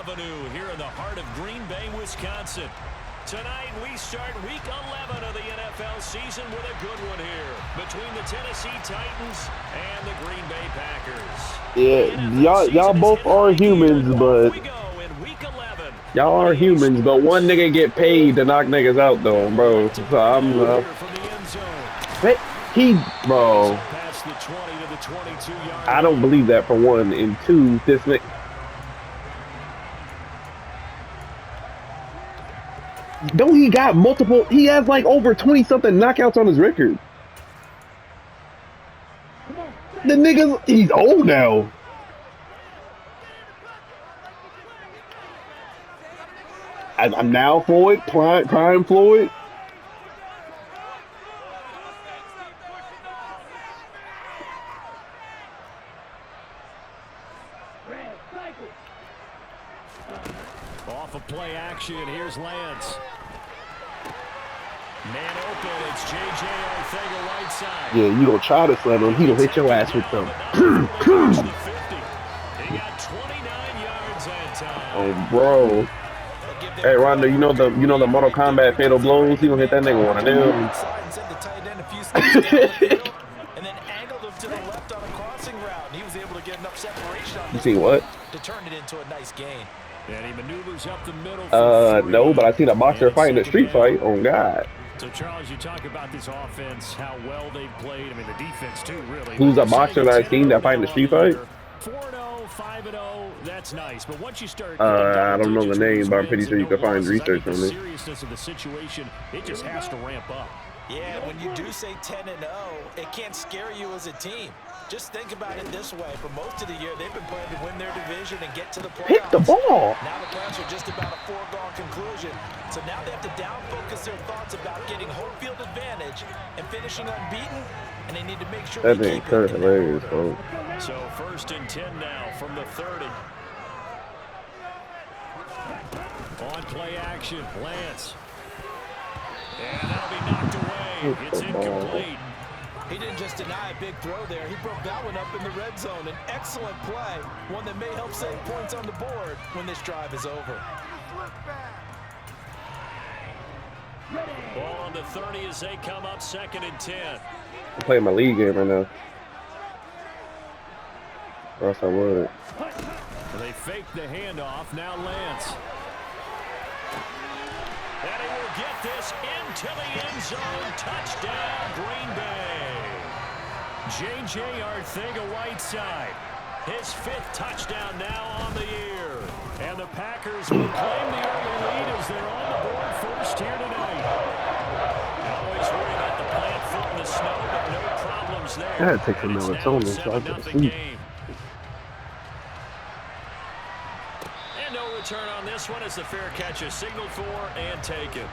Avenue here in the heart of Green Bay, Wisconsin. Tonight, we start Week 11 of the NFL season with a good one here between the Tennessee Titans and the Green Bay Packers. Yeah, y'all both are humans, but y'all are humans, but one nigga get paid to knock niggas out, though, bro. So I'm, bro. I don't believe that for one. And two, this nigga. Don't he got multiple? He has like over 20-something knockouts on his record. The nigga, he's old now. I'm now Floyd, prime Floyd. Off of play action, here's Lance. Man open, it's J.J. Arthega right side. Yeah, you gonna try to slam him, he gonna hit your ass with them. He got 29 yards that time. Oh, bro. Hey, Rondo, you know the Mortal Kombat fatal blows? He gonna hit that nigga one of them. And then angled him to the left on a crossing route. He was able to get enough separation on you see what? to turn it into a nice gain. And he maneuvers up the middle. No, but I seen a boxer fighting a street fight. Oh, God. So, Charles, you talk about this offense, how well they've played. I mean, the defense, too, really. Who's a boxer that I've seen that fighting the street fight? 4-0, 5-0, that's nice. But once you start... I don't know the name, but I'm pretty sure you can find research on the it. seriousness of the situation, it just has to ramp up. Yeah, when you do say 10-0, it can't scare you as a team. Just think about it this way. For most of the year, they've been playing to win their division and get to the playoffs. Pick the ball. Now the playoffs are just about a foregone conclusion. So now they have to down-focus their thoughts about getting home field advantage and finishing unbeaten, and they need to make sure that they ain't keep it. hilarious, bro. So 1st and 10 now from the 30. On play action, Lance. And that'll be knocked away. It's incomplete. He didn't just deny a big throw there. He broke that one up in the red zone. An excellent play. One that may help save points on the board when this drive is over. Ball on the 30 as they come up 2nd and 10. I'm playing my league game right now. Or else I would. They fake the handoff. Now Lance. And he will get this into the end zone. Touchdown, Green Bay. J.J. Arthega-Whiteside. His 5th touchdown now on the year. And the Packers will claim the early lead as they're on the board first here tonight. Always worry about the plant foot in the snow, but no problems there. I gotta take some melatonin so I can sleep. And no return on this one as the fair catch is signaled for and taken.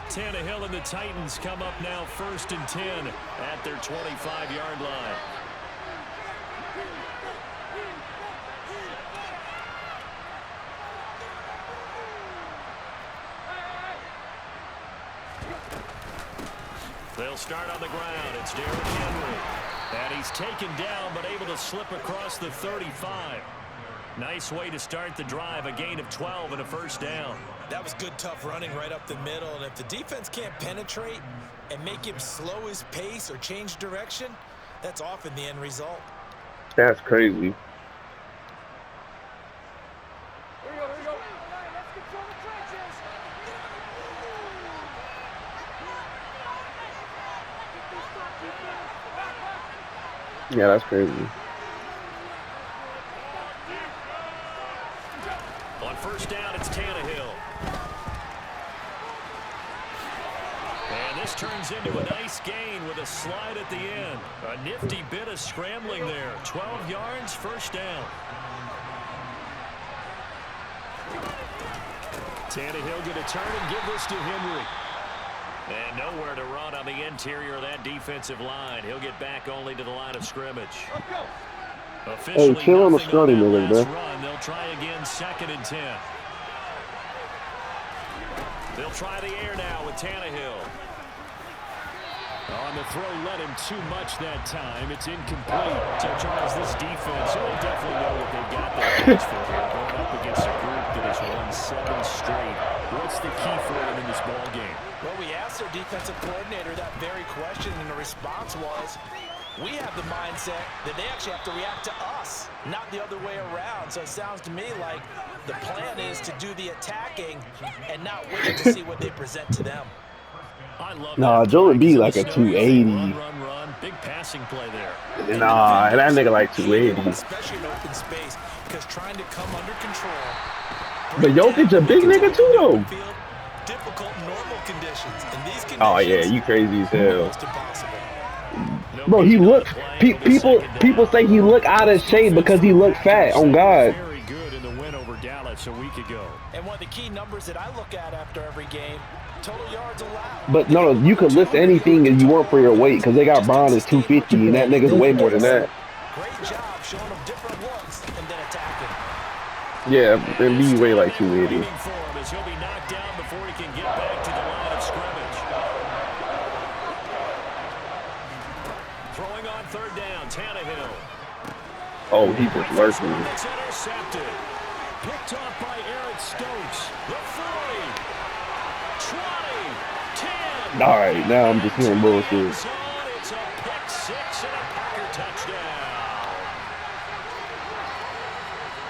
Tannehill and the Titans come up now 1st and 10 at their 25-yard line. They'll start on the ground. It's Derrick Henry. And he's taken down but able to slip across the 35. Nice way to start the drive, a gain of 12 and a 1st down. That was good, tough running right up the middle. And if the defense can't penetrate and make him slow his pace or change direction, that's often the end result. That's crazy. Here we go. Let's control the trenches. Yeah, that's crazy. On 1st down, it's Tannehill. And this turns into a nice gain with a slide at the end. A nifty bit of scrambling there. 12 yards, 1st down. Tannehill going to turn and give this to Henry. And nowhere to run on the interior of that defensive line. He'll get back only to the line of scrimmage. Hey, chill on the scrawny niggas, bro. Run. They'll try again, 2nd and 10. They'll try the air now with Tannehill. On the throw, let him too much that time. It's incomplete. So, Charles, this defense, they definitely know what they've got their hands for here, going up against a group that has won 7 straight. What's the key for them in this ball game? Well, we asked their defensive coordinator that very question, and the response was, we have the mindset that they actually have to react to us, not the other way around. So it sounds to me like the plan is to do the attacking and not wait to see what they present to them. Nah, Joe would be like a 280. Run. Big passing play there. Nah, that nigga like 280. Especially in open space, because trying to come under control. But Jokic a big nigga too, though. Difficult normal conditions. In these conditions, Oh yeah, you crazy as hell. Bro, he look. People say he look out of shape because he look fat. On God. Very good in the win over Dallas a week ago. And one of the key numbers that I look at after every game. Total yards allowed. But no, you could list anything that you want for your weight because they got Braun as 250 and that nigga's way more than that. Great job showing them different looks and then attacking. Yeah, and he weigh like 280. He'll be knocked down before he can get back to the line of scrimmage. Throwing on 3rd down, Tannehill. Oh, he just lurking. It's intercepted. Picked off by Eric Stokes. The 40. 20, 10. All right, now I'm just hearing bullshit. It's a pick 6 and a Packer touchdown.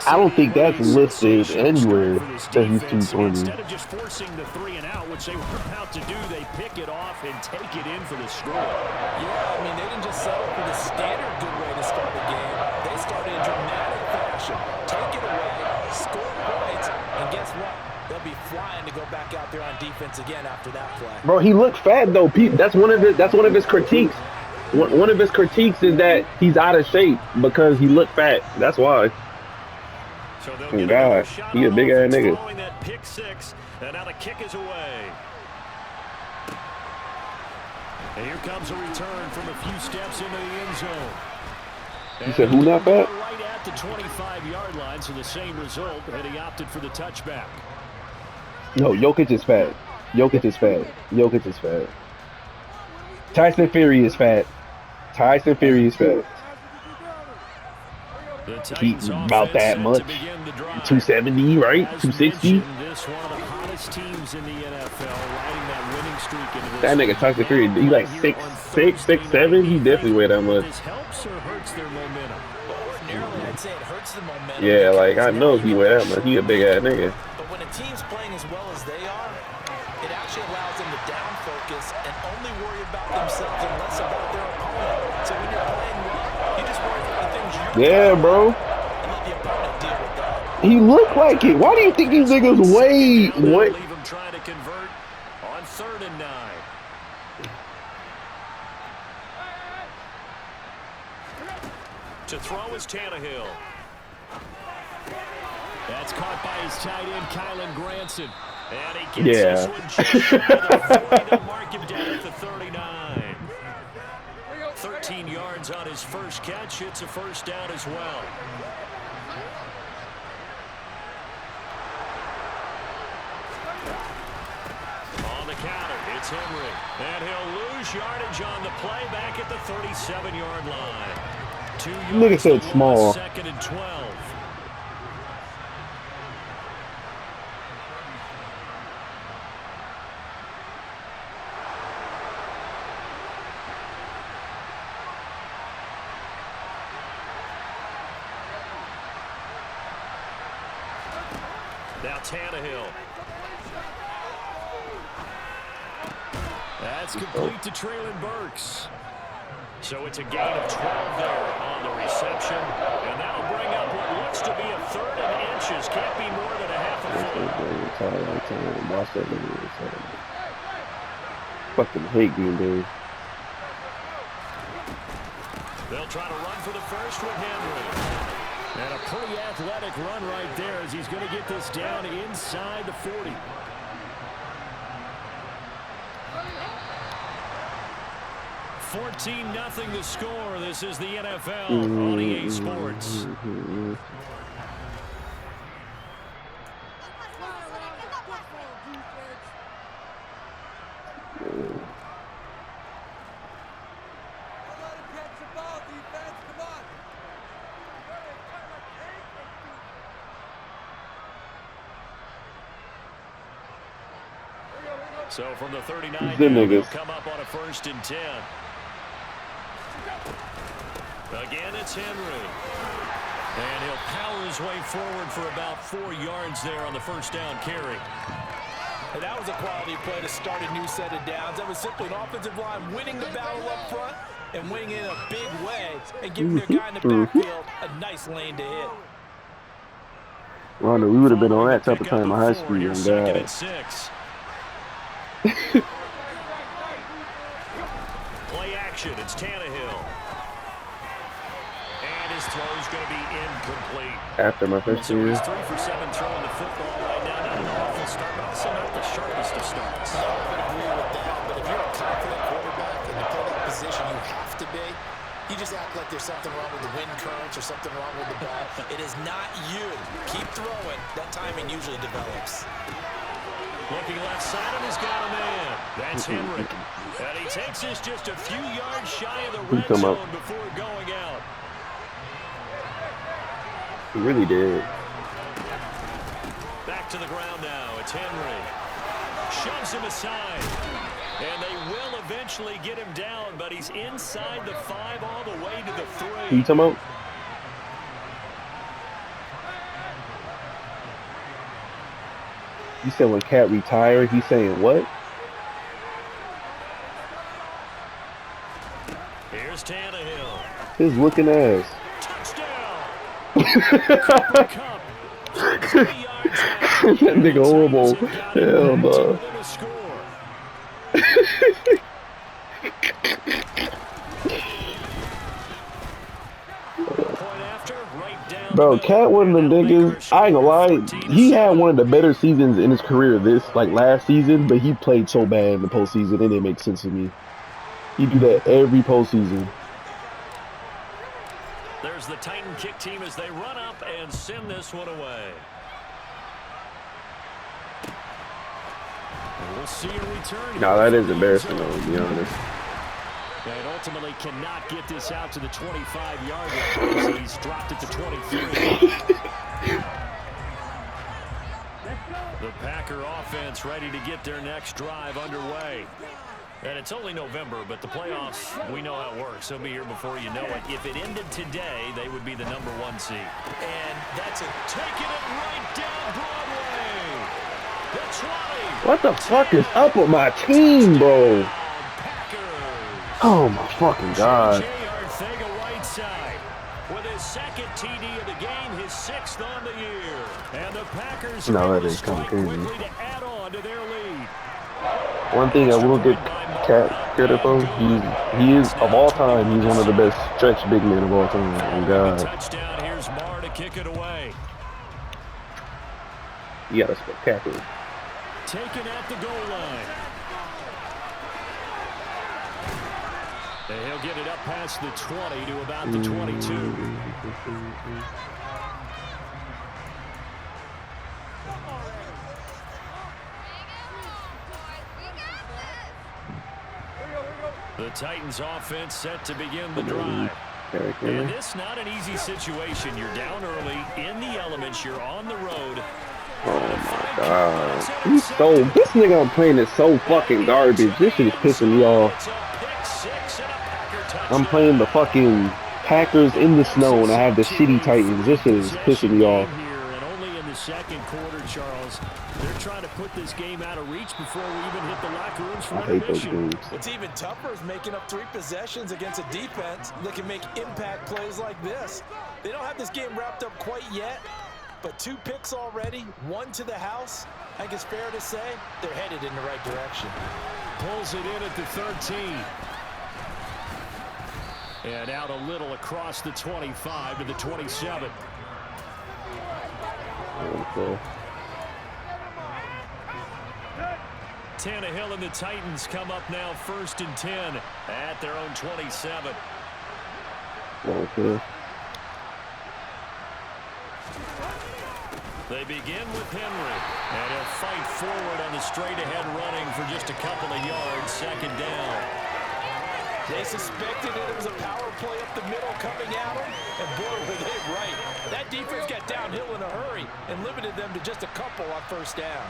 I don't think that's listed anywhere that he's 220. Instead of just forcing the 3 and out, which they were about to do, they pick it off and take it in for the score. Yeah, I mean, they didn't just settle for the standard good way to start the game. They started in dramatic fashion. Take it away, score points, and guess what? They'll be flying to go back out there on defense again after that play. Bro, he looked fat though. That's one of his critiques. One of his critiques is that he's out of shape because he looked fat. That's why. So oh God, he a big ass nigga. That pick 6, and now the kick is away. And here comes a return from a few steps into the end zone. You said who not fat? Right at the 25-yard line, so the same result, and he opted for the touchback. No, Jokic is fat. Jokic is fat. Jokic is fat. Tyson Fury is fat. Tyson Fury is fat. He about that much. 270, right? 260. This one of the hottest teams in the NFL, riding that winning streak into this. That nigga Tyson Fury, he like 6'6", 6'7". He definitely weigh that much. This helps or hurts their momentum? Ordinarily, I'd say it hurts the momentum. Yeah, like I know he weigh that much. He a big ass nigga. But when a team's playing as well as they are, it actually allows them to down focus and only worry about themselves and less about their opponent. So when you're playing well, you just worry about the things you're yeah, bro. and let the opponent deal with that. He looked like it. Why do you think these niggas weigh? What? Leave him trying to convert on 3rd and 9. To throw is Tannehill. That's caught by his tight end, Kylan Granson. And he gets this one just shy of the 40 to mark him down at the 39. 13 yards on his first catch. It's a first down as well. On the counter, it's Henry. And he'll lose yardage on the play back at the 37-yard line. 2 yards. Nigga said small. 2nd and 12. Now Tannehill. That's complete to Traylon Burks. So it's a gain of 12 there on the reception. And that'll bring up what looks to be a 3rd and inches. Can't be more than a half a foot. Fucking hate Green Bay. They'll try to run for the first with Henry. And a pretty athletic run right there as he's going to get this down inside the 40. 14-0 the score. This is the NFL on EA Sports. So from the 39, they'll come up on a 1st and 10. Again, it's Henry. And he'll power his way forward for about 4 yards there on the 1st down carry. And that was a quality play to start a new set of downs. That was simply an offensive line winning the battle up front and winning in a big way and giving their guy in the backfield a nice lane to hit. Wonder we would have been on that type of time in high school, young guy. Play action, it's Tannehill. And his throw is going to be incomplete. After my first year. He's 3 for 7 throwing the football right now. Not an awful start, but also not the sharpest of starts. No, I would agree with that. But if you're a confident quarterback and you play that position, you have to be. You just act like there's something wrong with the wind currents or something wrong with the ball. It is not you. Keep throwing. That timing usually develops. Looking left side, and he's got a man. That's Henry. And he takes this just a few yards shy of the red zone before going out. He really did. Back to the ground now. It's Henry. Shoves him aside. And they will eventually get him down, but he's inside the 5 all the way to the 3. You talking about? You said when Cat retired, he's saying what? Here's Tannehill. His looking ass. Touchdown. That nigga horrible. Hell no. Bro, Cat one of them niggas, I ain't gonna lie, he had one of the better seasons in his career last season, but he played so bad in the postseason, it didn't make sense to me. He do that every postseason. There's the Titan kick team as they run up and send this one away. We'll see a return. No, that is embarrassing though, to be honest. And ultimately cannot get this out to the 25-yard line as he's dropped it to 23. The Packer offense ready to get their next drive underway. And it's only November, but the playoffs, we know how it works. They'll be here before you know it. If it ended today, they would be the #1 seed. And that's taking it right down Broadway. The 20. What the fuck is up with my team, bro? Oh my fucking god. Right side with his 2nd TD of the game, his 6th on the year. And the Packers that is kind of crazy. to add on to their lead. One thing I will get Cat credit for, he is of all time, he's one of the best stretch big men of all time. Oh god. Touchdown, here's Marr to kick it away. You got a spectacular. Taken at the goal line. And he'll get it up past the 20 to about the 22. The Titans offense set to begin the drive. And this not an easy situation. You're down early in the elements. You're on the road. Oh my god. This nigga I'm playing is so fucking garbage. This shit is pissing me off. I'm playing the fucking Packers in the snow and I have the shitty Titans. This shit is pissing me off. And only in the 2nd quarter, Charles. They're trying to put this game out of reach before we even hit the locker rooms for intermission. What's even tougher is making up 3 possessions against a defense that can make impact plays like this. They don't have this game wrapped up quite yet, but 2 picks already, 1 to the house. I think it's fair to say they're headed in the right direction. Pulls it in at the 13. And out a little across the 25 to the 27. Okay. Tannehill and the Titans come up now 1st and 10 at their own 27. Okay. They begin with Henry, and he'll fight forward on the straight-ahead running for just a couple of yards, 2nd down. They suspected it was a power play up the middle coming at them, and boy, were they right. That defense got downhill in a hurry and limited them to just a couple on 1st down.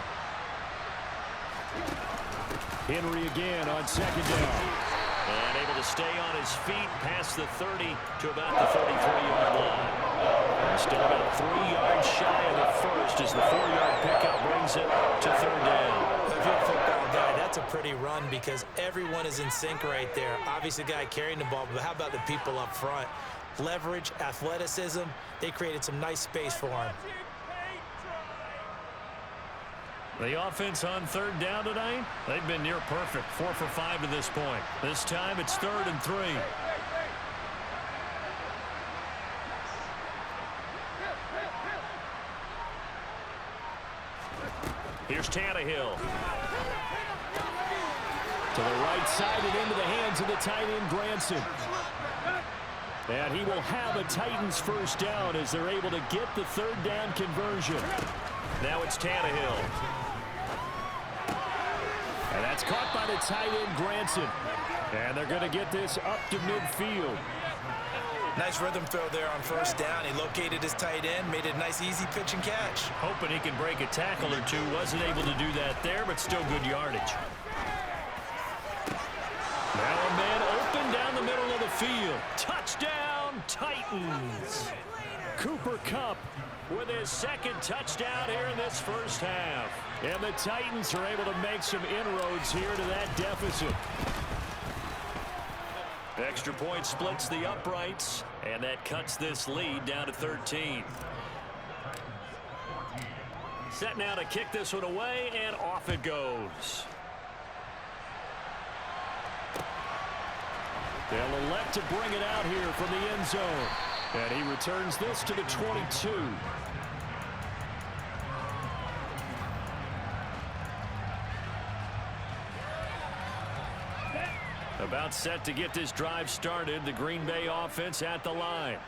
Henry again on 2nd down. And able to stay on his feet past the 30 to about the 33-yard line. And still about 3 yards shy of the first as the 4-yard pickup brings it to 3rd down. If you're a football guy, that's a pretty run because everyone is in sync right there. Obviously, the guy carrying the ball, but how about the people up front? Leverage, athleticism, they created some nice space for him. The offense on 3rd down tonight, they've been near perfect, 4 for 5 to this point. This time it's 3rd and 3. Here's Tannehill. To the right side and into the hands of the tight end, Granson. And he will have a Titans 1st down as they're able to get the 3rd down conversion. Now it's Tannehill. And that's caught by the tight end, Granson. And they're going to get this up to midfield. Nice rhythm throw there on 1st down. He located his tight end, made it a nice, easy pitch and catch. Hoping he can break a tackle or two. Wasn't able to do that there, but still good yardage. Now a man open down the middle of the field. Touchdown, Titans. Cooper Kupp with his 2nd touchdown here in this 1st half. And the Titans are able to make some inroads here to that deficit. Extra point splits the uprights, and that cuts this lead down to 13. Set now to kick this one away, and off it goes. They'll elect to bring it out here from the end zone. And he returns this to the 22. About set to get this drive started. The Green Bay offense at the line.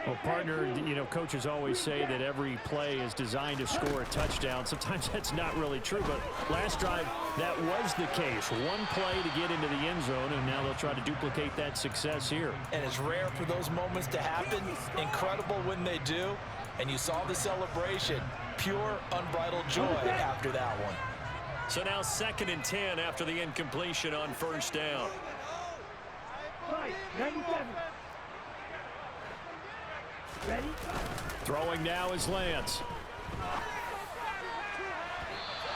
Well, partner, you know, coaches always say that every play is designed to score a touchdown. Sometimes that's not really true, but last drive, that was the case. One play to get into the end zone, and now they'll try to duplicate that success here. And it's rare for those moments to happen. Incredible when they do. And you saw the celebration. Pure, unbridled joy after that one. So now 2nd and 10 after the incompletion on 1st down. 97. Ready? Throwing now is Lance.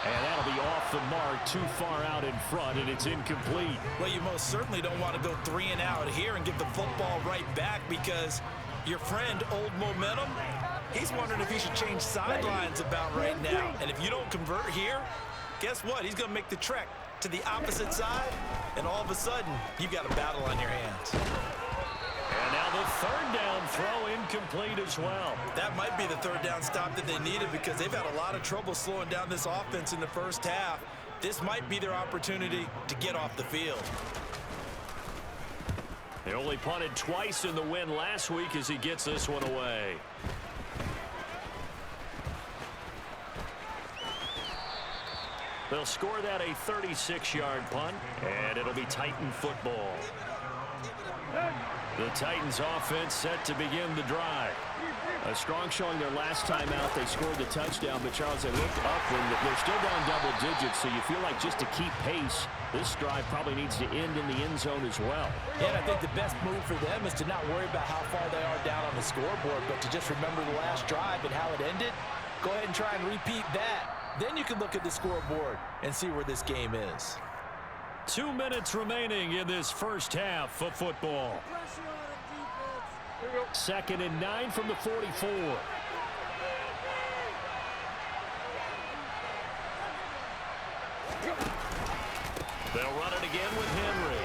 And that'll be off the mark, too far out in front, and it's incomplete. Well, you most certainly don't want to go 3 and out here and get the football right back because your friend, Old Momentum, he's wondering if he should change sidelines about right now. And if you don't convert here, guess what? He's going to make the trek to the opposite side, and all of a sudden, you've got a battle on your hands. And now the 3rd down throw incomplete as well. That might be the 3rd down stop that they needed because they've had a lot of trouble slowing down this offense in the 1st half. This might be their opportunity to get off the field. They only punted twice in the win last week as he gets this one away. They'll score that a 36-yard punt, and it'll be Titan football. The Titans offense set to begin the drive. A strong showing their last time out. They scored the touchdown, but Charles, they looked up when they're still down double digits, so you feel like just to keep pace, this drive probably needs to end in the end zone as well. Yeah, and I think the best move for them is to not worry about how far they are down on the scoreboard, but to just remember the last drive and how it ended. Go ahead and try and repeat that. Then you can look at the scoreboard and see where this game is. 2 minutes remaining in this 1st half of football. 2nd and 9 from the 44. They'll run it again with Henry.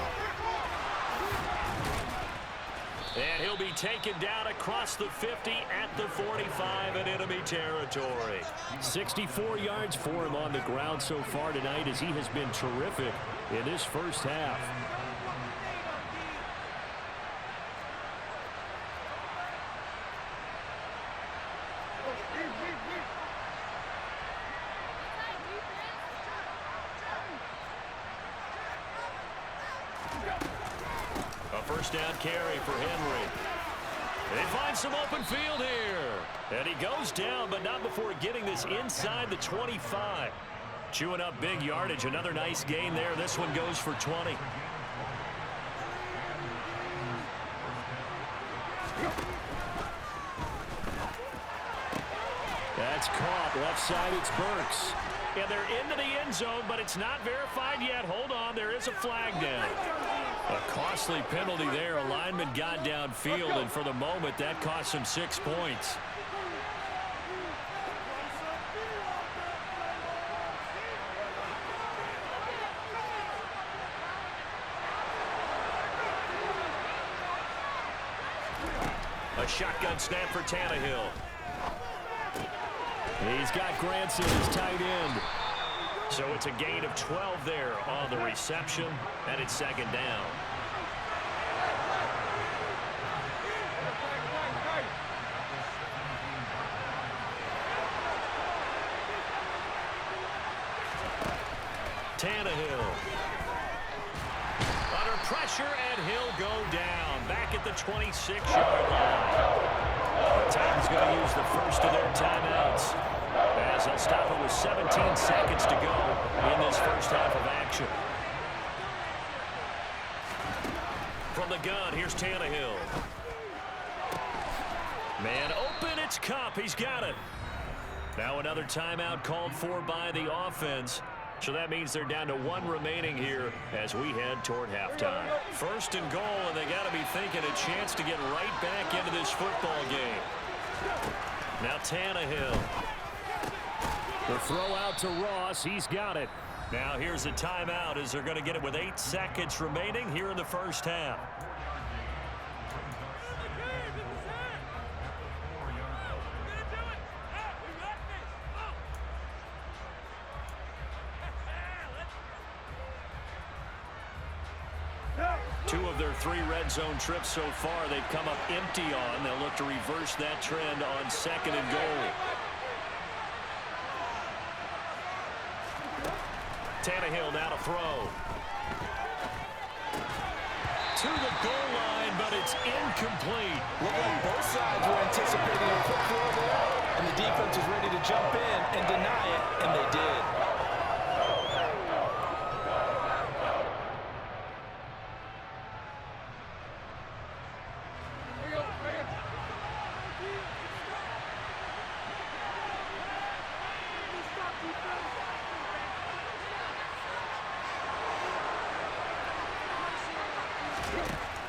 And he'll be taken down across the 50 at the 45 in enemy territory. 64 yards for him on the ground so far tonight as he has been terrific in this first half. First down carry for Henry. They find some open field here. And he goes down, but not before getting this inside the 25. Chewing up big yardage. Another nice gain there. This one goes for 20. That's caught. Left side, it's Burks. And they're into the end zone, but it's not verified yet. Hold on, there is a flag down. A costly penalty there. A lineman got downfield, and for the moment, that cost him 6 points. A shotgun snap for Tannehill. He's got Granson as tight end. So it's a gain of 12 there on the reception, and it's second down. Tannehill. Under pressure, and he'll go down. Back at the 26-yard line. The Titans going to use the first of their timeouts, as they'll stop it with 17 seconds to go in this first half of action. From the gun, here's Tannehill. Man open, it's Kupp. He's got it. Now another timeout called for by the offense. So that means they're down to one remaining here as we head toward halftime. First and goal, and they got to be thinking a chance to get right back into this football game. Now Tannehill. The throw out to Ross. He's got it. Now here's a timeout as they're going to get it with 8 seconds remaining here in the first half. Two of their 3 red zone trips so far they've come up empty on. They'll look to reverse that trend on second and goal. Tannehill now to throw. To the goal line, but it's incomplete. Looked like both sides were anticipating a quick throw there, and the defense was ready to jump in and deny it, and they did.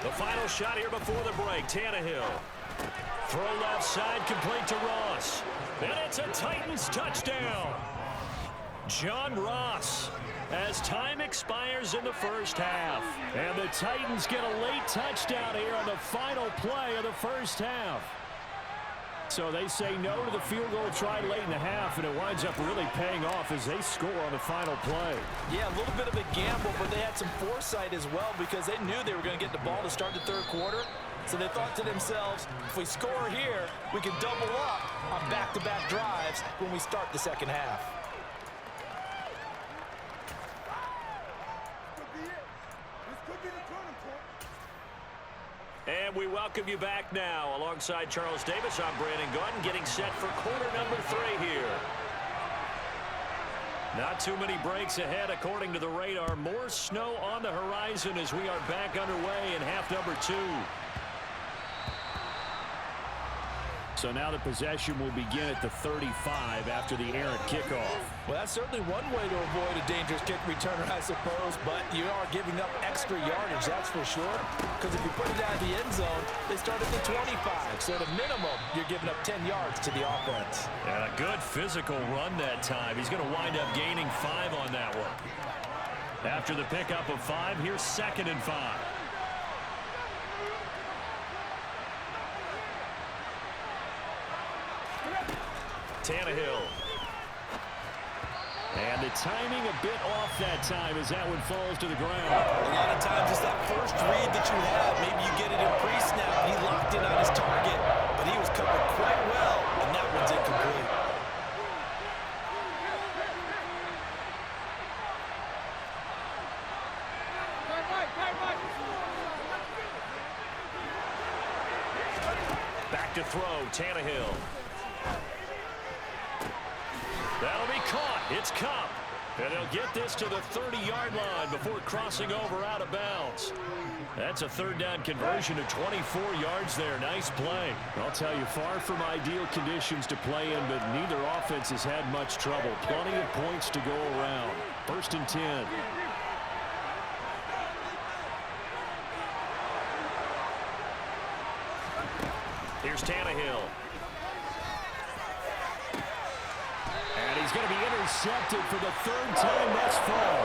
The final shot here before the break. Tannehill. Throw left side, complete to Ross. And it's a Titans touchdown. John Ross, as time expires in the first half. And the Titans get a late touchdown here on the final play of the first half. So they say no to the field goal try late in the half, and it winds up really paying off as they score on the final play. Yeah, a little bit of a gamble, but they had some foresight as well because they knew they were going to get the ball to start the third quarter. So they thought to themselves, if we score here, we can double up on back-to-back drives when we start the second half. And we welcome you back now. Alongside Charles Davis, I'm Brandon Gordon, getting set for quarter number 3 here. Not too many breaks ahead according to the radar. More snow on the horizon as we are back underway in half number 2. So now the possession will begin at the 35 after the errant kickoff. Well, that's certainly one way to avoid a dangerous kick returner, I suppose, but you are giving up extra yardage, that's for sure. Because if you put it out of the end zone, they start at the 25. So at a minimum, you're giving up 10 yards to the offense. And a good physical run that time. He's going to wind up gaining 5 on that one. After the pickup of 5, here's second and 5. Tannehill. And the timing a bit off that time as that one falls to the ground. A lot of times it's that first read that you have. Maybe you get it in pre-snap and he locked in on his target, but he was covered quite well, and that one's incomplete. Back to throw, Tannehill. That'll be caught. It's Cup. And they'll get this to the 30-yard line before crossing over out of bounds. That's a third down conversion of 24 yards there. Nice play. I'll tell you, far from ideal conditions to play in, but neither offense has had much trouble. Plenty of points to go around. 1st and 10. Here's Tannehill. And he's going to be intercepted for the 3rd time thus far.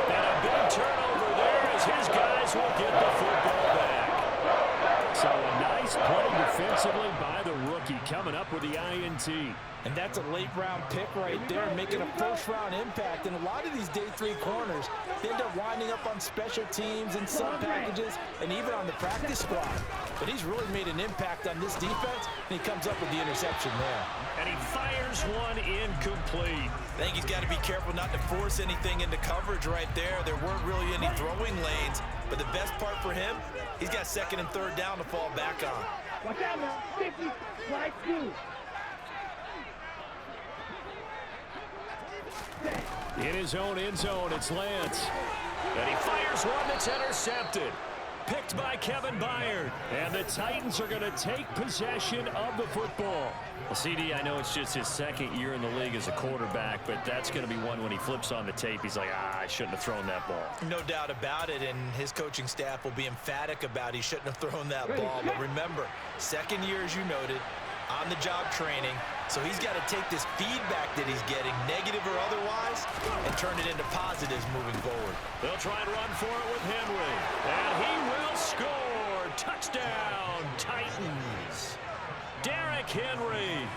And a big turnover there as his guys will get the football back. So a nice play defensively by the rookie coming up with the INT. And that's a late-round pick right there, making a first-round impact. And a lot of these day 3 corners, they end up winding up on special teams and sub packages and even on the practice squad. But he's really made an impact on this defense, and he comes up with the interception there. And he fires one incomplete. I think he's got to be careful not to force anything into coverage right there. There weren't really any throwing lanes, but the best part for him, he's got 2nd and 3rd down to fall back on. Watch out now. 50, slide 2. In his own end zone, it's Lance. And he fires one that's intercepted. Picked by Kevin Byard. And the Titans are going to take possession of the football. Well, CD, I know it's just his 2nd year in the league as a quarterback, but that's going to be one when he flips on the tape. He's like, I shouldn't have thrown that ball. No doubt about it, and his coaching staff will be emphatic about he shouldn't have thrown that ball. But remember, 2nd year, as you noted, on-the-job training, so he's got to take this feedback that he's getting, negative or otherwise, and turn it into positives moving forward. They'll try and run for it with Henry, and he will score. Touchdown, Titans. Derrick Henry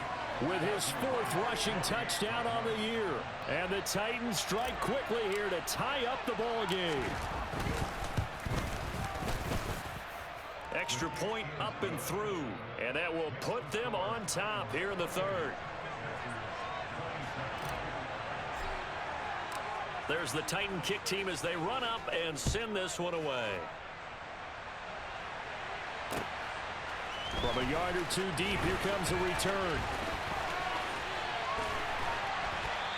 with his 4th rushing touchdown on the year, and the Titans strike quickly here to tie up the ball game. Extra point up and through, and that will put them on top here in the 3rd. There's the Titan kick team as they run up and send this one away. From a yard or 2 deep, here comes a return.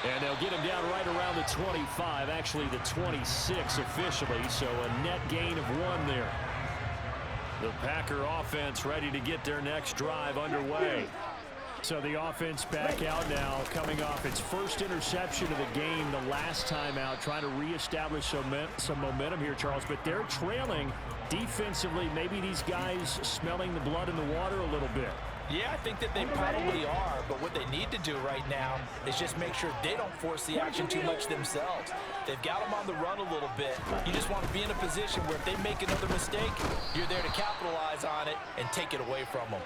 And they'll get him down right around the 25, actually the 26 officially, so a net gain of 1 there. The Packer offense ready to get their next drive underway. So the offense back out now, coming off its 1st interception of the game the last time out, trying to reestablish some momentum here, Charles. But they're trailing defensively. Maybe these guys smelling the blood in the water a little bit. Yeah, I think that they probably are, but what they need to do right now is just make sure they don't force the action too much themselves. They've got them on the run a little bit. You just want to be in a position where if they make another mistake, you're there to capitalize on it and take it away from them.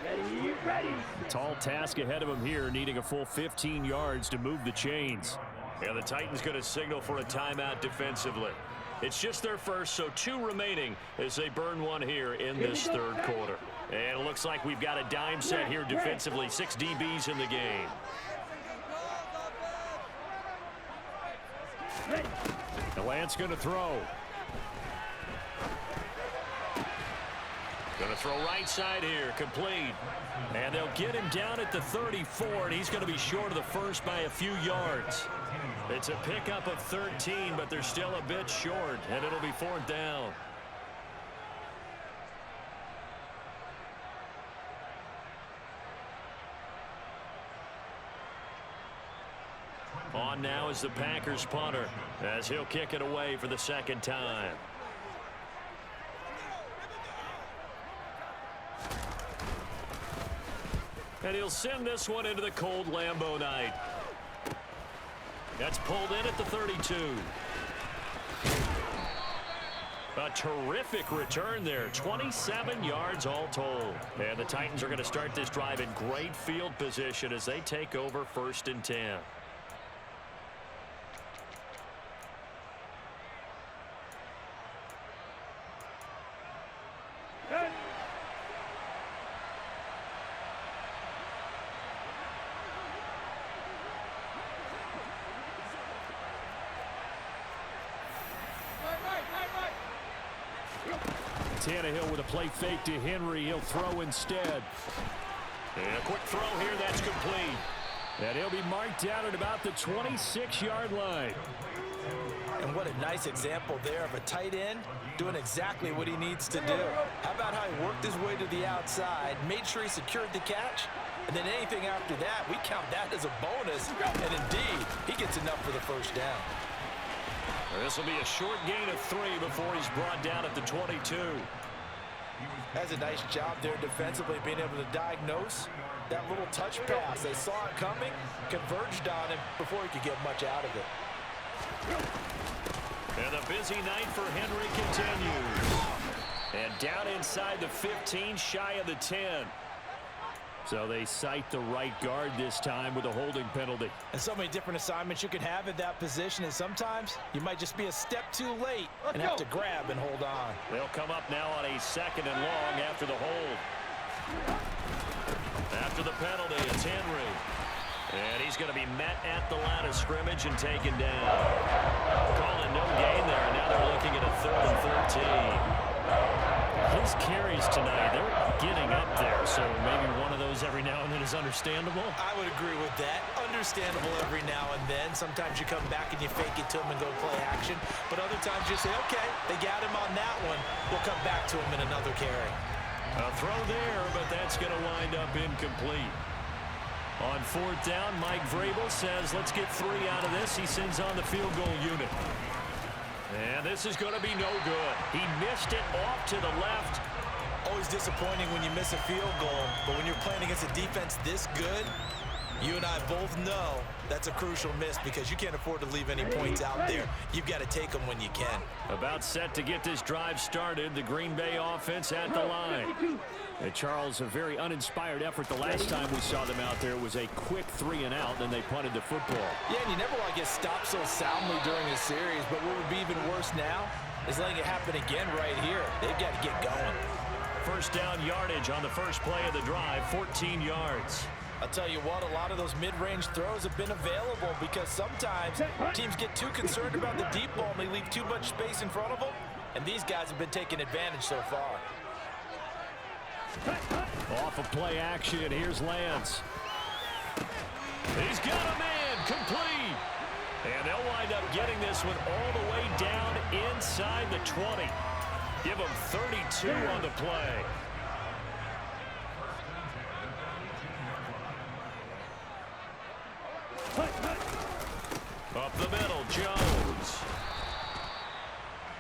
Ready. Tall task ahead of them here, needing a full 15 yards to move the chains. And the Titans going to signal for a timeout defensively. It's just their first, so 2 remaining as they burn one here in this 3rd quarter. And it looks like we've got a dime set here defensively. 6 DBs in the game. The Lance going to throw. Going to throw right side here, complete. And they'll get him down at the 34, and he's going to be short of the first by a few yards. It's a pickup of 13, but they're still a bit short, and it'll be 4th down. On now is the Packers punter, as he'll kick it away for the 2nd time. And he'll send this one into the cold Lambeau night. That's pulled in at the 32. A terrific return there. 27 yards all told. And the Titans are going to start this drive in great field position as they take over 1st and 10. Tannehill with a play fake to Henry. He'll throw instead. And a quick throw here. That's complete. And he'll be marked down at about the 26-yard line. And what a nice example there of a tight end doing exactly what he needs to do. How about how he worked his way to the outside, made sure he secured the catch, and then anything after that, we count that as a bonus. And indeed, he gets enough for the first down. This will be a short gain of 3 before he's brought down at the 22. That's a nice job there defensively, being able to diagnose that little touch pass. They saw it coming, converged on him before he could get much out of it. And the busy night for Henry continues. And down inside the 15, shy of the 10. So they cite the right guard this time with a holding penalty. And so many different assignments you could have at that position, and sometimes you might just be a step too late and have to grab and hold on. They'll come up now on a 2nd and long after the hold. After the penalty, it's Henry. And he's going to be met at the line of scrimmage and taken down. Calling no gain there, and now they're looking at a 3rd and 13. His carries tonight, they're getting up there, so maybe one of those every now and then is understandable. I would agree with that. Understandable every now and then. Sometimes you come back and you fake it to him and go play action. But other times you say, okay, they got him on that one. We'll come back to him in another carry. A throw there, but that's going to wind up incomplete. On 4th down, Mike Vrabel says, let's get 3 out of this. He sends on the field goal unit. And this is going to be no good. He missed it off to the left. Always disappointing when you miss a field goal, but when you're playing against a defense this good, you and I both know that's a crucial miss because you can't afford to leave any points out there. You've got to take them when you can. About set to get this drive started, the Green Bay offense at the line. And Charles, a very uninspired effort the last time we saw them out there. It was a quick 3 and out, then they punted the football. Yeah, and you never want to get stopped so soundly during a series, but what would be even worse now is letting it happen again right here. They've got to get going. 1st down yardage on the first play of the drive, 14 yards. I'll tell you what, a lot of those mid-range throws have been available because sometimes teams get too concerned about the deep ball and they leave too much space in front of them, and these guys have been taking advantage so far. Off of play action, here's Lance. He's got a man, complete. And they'll wind up getting this one all the way down inside the 20. Give them 32 on the play. Up the middle, Jones.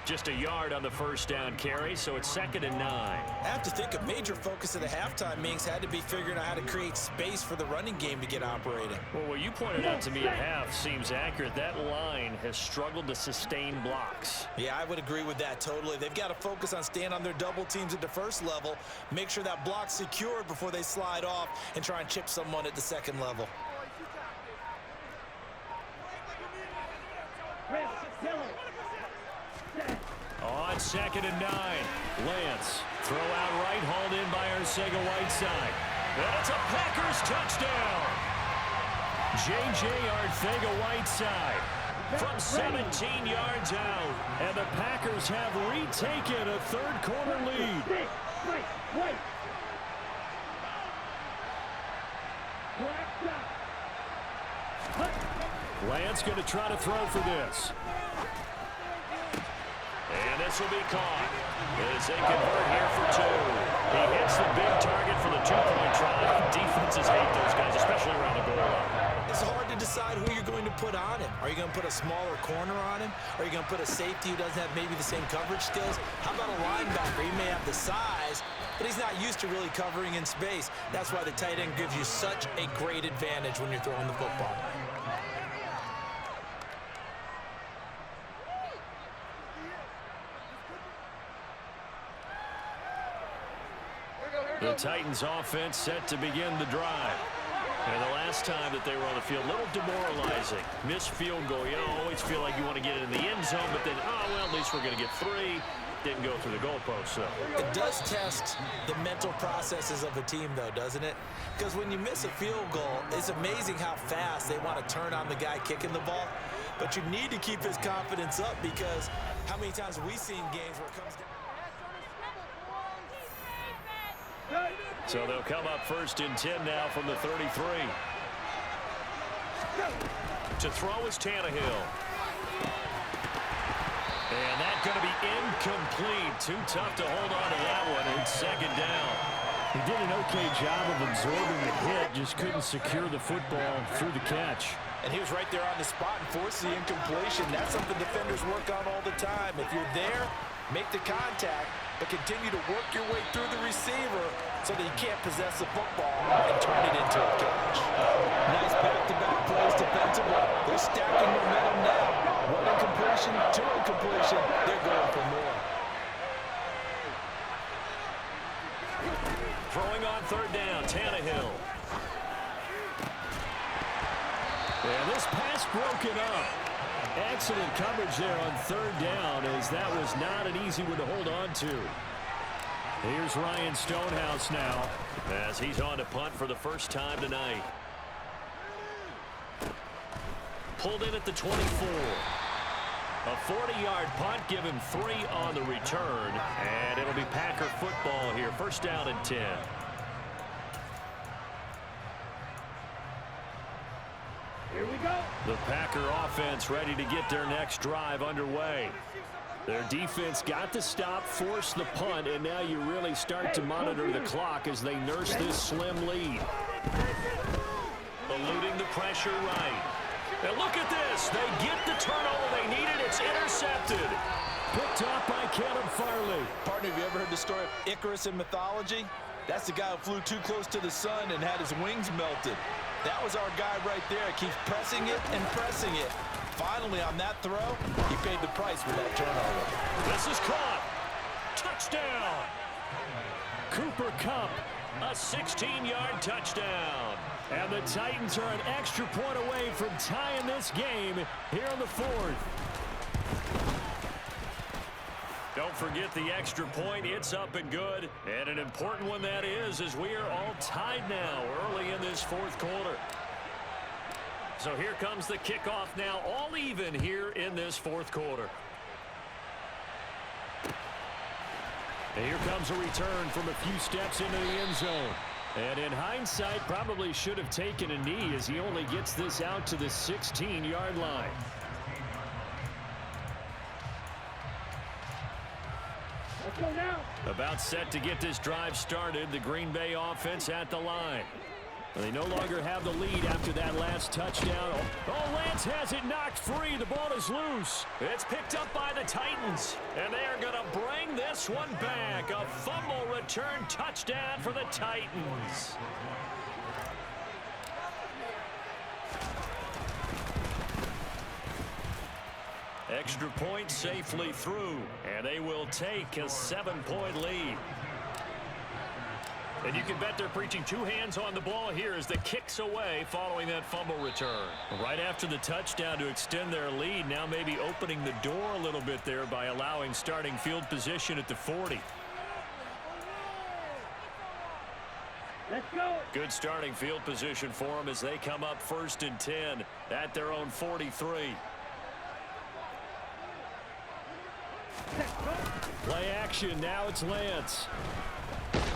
Just a yard on the 1st down carry, so it's 2nd and 9. I have to think a major focus of the halftime meetings had to be figuring out how to create space for the running game to get operating. Well, what you pointed out to me at half seems accurate. That line has struggled to sustain blocks. Yeah, I would agree with that totally. They've got to focus on staying on their double teams at the 1st level, make sure that block's secured before they slide off and try and chip someone at the 2nd level. On 2nd and 9, Lance. Throw out right, hauled in by Arcega-Whiteside. And it's a Packers touchdown. J.J. Arcega-Whiteside from 17 yards out. And the Packers have retaken a 3rd quarter lead. Lance going to try to throw for this. And this will be caught as they convert here for 2. He hits the big target for the 2-point try. Defenses hate those guys, especially around the goal line. It's hard to decide who you're going to put on him. Are you going to put a smaller corner on him? Are you going to put a safety who doesn't have maybe the same coverage skills? How about a linebacker? He may have the size, but he's not used to really covering in space. That's why the tight end gives you such a great advantage when you're throwing the football. The Titans offense set to begin the drive. And the last time that they were on the field, a little demoralizing. Missed field goal. You know, always feel like you want to get it in the end zone, but then, oh, well, at least we're going to get 3. Didn't go through the goalpost, so. It does test the mental processes of a team, though, doesn't it? Because when you miss a field goal, it's amazing how fast they want to turn on the guy kicking the ball. But you need to keep his confidence up, because how many times have we seen games where it comes down? So they'll come up 1st and 10 now from the 33. To throw is Tannehill. And that's going to be incomplete. Too tough to hold on to that one. It's 2nd down. He did an okay job of absorbing the hit, just couldn't secure the football through the catch. And he was right there on the spot and forced the incompletion. That's something defenders work on all the time. If you're there, make the contact, but continue to work your way through the receiver so that you can't possess the football and turn it into a catch. Nice back-to-back plays defensively. They're stacking momentum now. 1 incompletion, 2 incompletion. They're going for more. Throwing on 3rd down, Tannehill. And this pass broken up. Excellent coverage there on 3rd down, as that was not an easy one to hold on to. Here's Ryan Stonehouse now, as he's on to punt for the first time tonight. Pulled in at the 24. A 40-yard punt, give him 3 on the return, and it'll be Packer football here. 1st down and 10. Here we go. The Packer offense ready to get their next drive underway. Their defense got the stop, forced the punt, and now you really start to monitor the clock as they nurse this slim lead. Eluding the pressure right. And look at this. They get the turnover they needed. It's intercepted. Picked off by Caleb Farley. Partner, have you ever heard the story of Icarus in mythology? That's the guy who flew too close to the sun and had his wings melted. That was our guy right there. Keeps pressing it and pressing it. Finally, on that throw, he paid the price with that turnover. This is caught. Touchdown. Cooper Kupp. A 16-yard touchdown. And the Titans are an extra point away from tying this game here in the 4th. Don't forget the extra point. It's up and good. And an important one that is, as we are all tied now early in this 4th quarter. So here comes the kickoff now, all even here in this 4th quarter. And here comes a return from a few steps into the end zone. And in hindsight, probably should have taken a knee as he only gets this out to the 16-yard line. Let's go now. About set to get this drive started. The Green Bay offense at the line. They no longer have the lead after that last touchdown. Oh, Lance has it knocked free. The ball is loose. It's picked up by the Titans, and they are going to bring this one back. A fumble return touchdown for the Titans. Extra point safely through, and they will take a 7-point lead. And you can bet they're preaching 2 hands on the ball here as the kicks away following that fumble return. Right after the touchdown to extend their lead, now maybe opening the door a little bit there by allowing starting field position at the 40. Let's go. Good starting field position for them as they come up 1st and 10 at their own 43. Play action. Now it's Lance.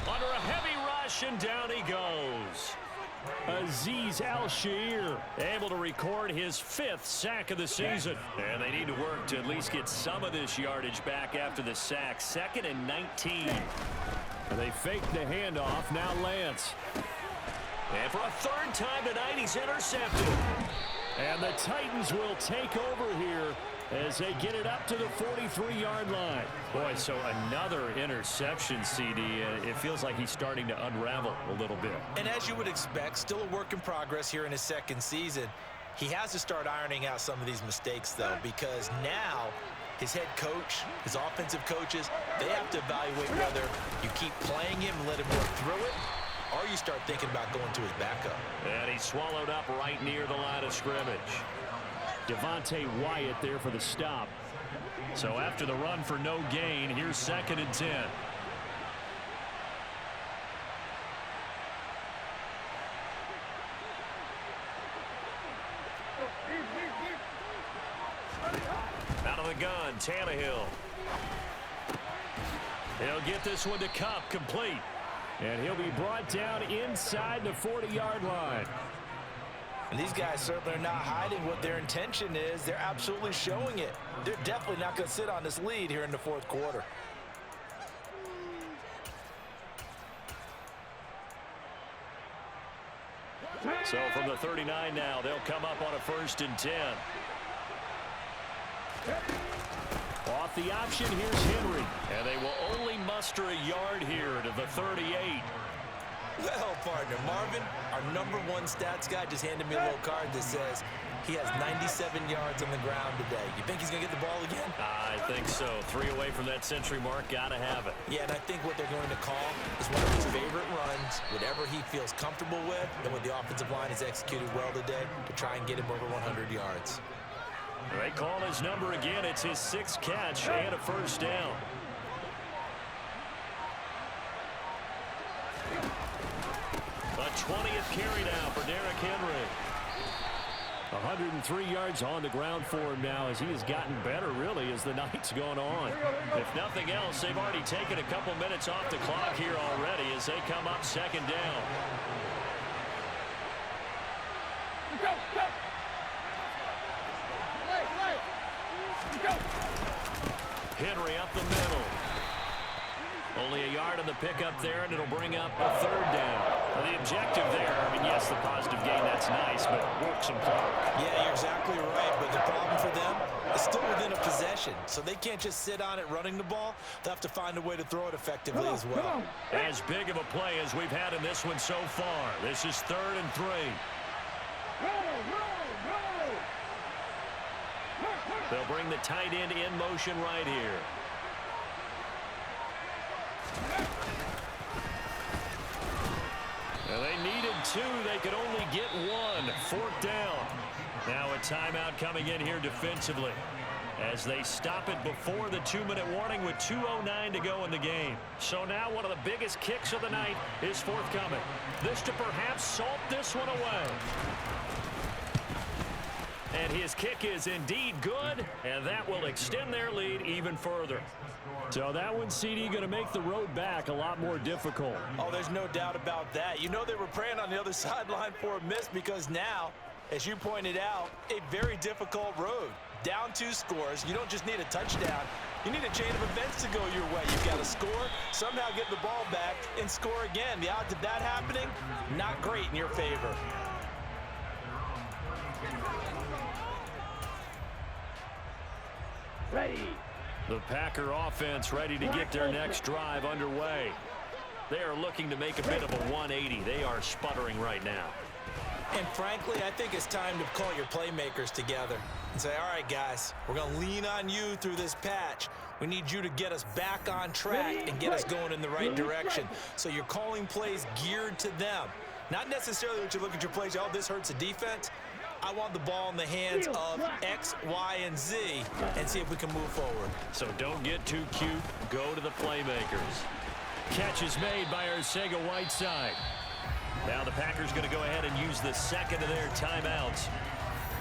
Under a heavy rush, and down he goes. Azeez Al-Shaair able to record his 5th sack of the season. And they need to work to at least get some of this yardage back after the sack. 2nd and 19. And they fake the handoff. Now Lance. And for a 3rd time tonight, he's intercepted. And the Titans will take over here as they get it up to the 43-yard line. Boy, so another interception, CD. It feels like he's starting to unravel a little bit. And as you would expect, still a work in progress here in his 2nd season. He has to start ironing out some of these mistakes, though, because now his head coach, his offensive coaches, they have to evaluate whether you keep playing him and let him work through it, or you start thinking about going to his backup. And he's swallowed up right near the line of scrimmage. Devontae Wyatt there for the stop. So after the run for no gain, here's 2nd and 10. Out of the gun, Tannehill. He'll get this one to Cup, complete. And he'll be brought down inside the 40-yard line. And these guys certainly are not hiding what their intention is. They're absolutely showing it. They're definitely not going to sit on this lead here in the 4th quarter. So from the 39 now, they'll come up on a 1st and 10. Off the option, here's Henry. And they will only muster a yard here to the 38. Well, partner, Marvin, our #1 stats guy just handed me a little card that says he has 97 yards on the ground today. You think he's going to get the ball again? I think so. 3 away from that century mark. Got to have it. Yeah, and I think what they're going to call is one of his favorite runs, whatever he feels comfortable with, and what the offensive line has executed well today to try and get him over 100 yards. They call his number again. It's his 6th catch and a 1st down. A 20th carry now for Derrick Henry. 103 yards on the ground for him now as he has gotten better, really, as the night's gone on. If nothing else, they've already taken a couple minutes off the clock here already as they come up 2nd down. Henry up the middle. Only a yard on the pickup there, and it'll bring up a 3rd down. Well, the objective there, I mean, yes, the positive gain, that's nice, but work some clock. Yeah, you're exactly right, but the problem for them is still within a possession, so they can't just sit on it running the ball. They'll have to find a way to throw it effectively as well. As big of a play as we've had in this one so far. This is 3rd and 3. They'll bring the tight end in motion right here. Well, they needed 2. They could only get 1. 4th down. Now a timeout coming in here defensively as they stop it before the 2-minute warning with 2:09 to go in the game. So now one of the biggest kicks of the night is forthcoming. This to perhaps salt this one away. And his kick is indeed good, and that will extend their lead even further. So that one, CD, going to make the road back a lot more difficult. Oh, there's no doubt about that. You know they were praying on the other sideline for a miss because now, as you pointed out, a very difficult road. Down 2 scores. You don't just need a touchdown. You need a chain of events to go your way. You've got to score, somehow get the ball back, and score again. The odds of that happening, not great in your favor. Ready. The Packer offense ready to get their next drive underway. They are looking to make a bit of a 180. They are sputtering right now. And frankly, I think it's time to call your playmakers together and say, all right, guys, we're going to lean on you through this patch. We need you to get us back on track and get us going in the right direction. So you're calling plays geared to them. Not necessarily what you look at your plays, oh, this hurts the defense. I want the ball in the hands of X, Y, and Z and see if we can move forward. So don't get too cute. Go to the playmakers. Catch is made by Arcega-Whiteside. Now the Packers going to go ahead and use the 2nd of their timeouts.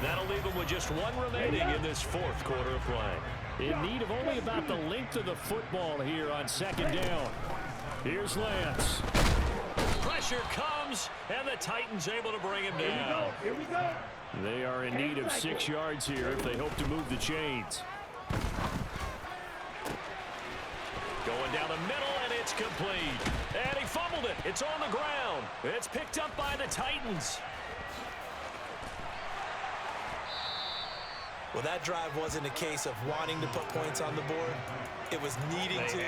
That'll leave them with just 1 remaining in this 4th quarter of play. In need of only about the length of the football here on 2nd down. Here's Lance. Pressure comes, and the Titans able to bring him down. Here we go. They are in need of 6 yards here if they hope to move the chains. Going down the middle, and it's complete. And he fumbled it. It's on the ground. It's picked up by the Titans. Well, that drive wasn't a case of wanting to put points on the board. It was needing to,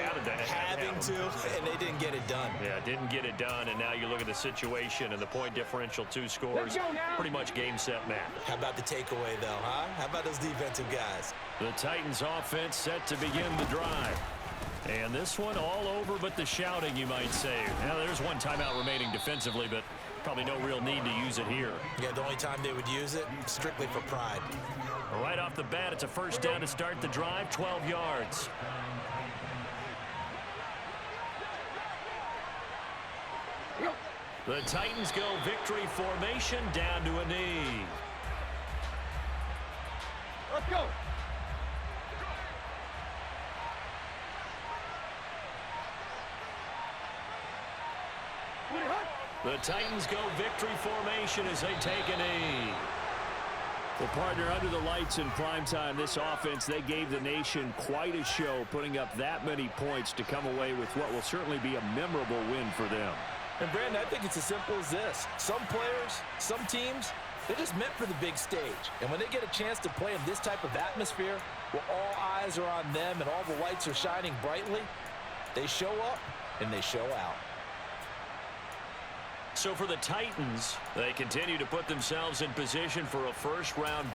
having to, and they didn't get it done. Yeah, didn't get it done, and now you look at the situation and the point differential, 2 scores. Pretty much game, set, match. How about the takeaway, though, huh? How about those defensive guys? The Titans offense set to begin the drive. And this one all over but the shouting, you might say. Now, there's one timeout remaining defensively, but probably no real need to use it here. Yeah, the only time they would use it, strictly for pride. Right off the bat, it's a first down to start the drive, 12 yards. The Titans go victory formation down to a knee. Let's go. The Titans go victory formation as they take a knee. Well, partner, under the lights in primetime, this offense, they gave the nation quite a show, putting up that many points to come away with what will certainly be a memorable win for them. And, Brandon, I think it's as simple as this. Some players, some teams, they're just meant for the big stage. And when they get a chance to play in this type of atmosphere, where all eyes are on them and all the lights are shining brightly, they show up and they show out. So for the Titans, they continue to put themselves in position for a first-round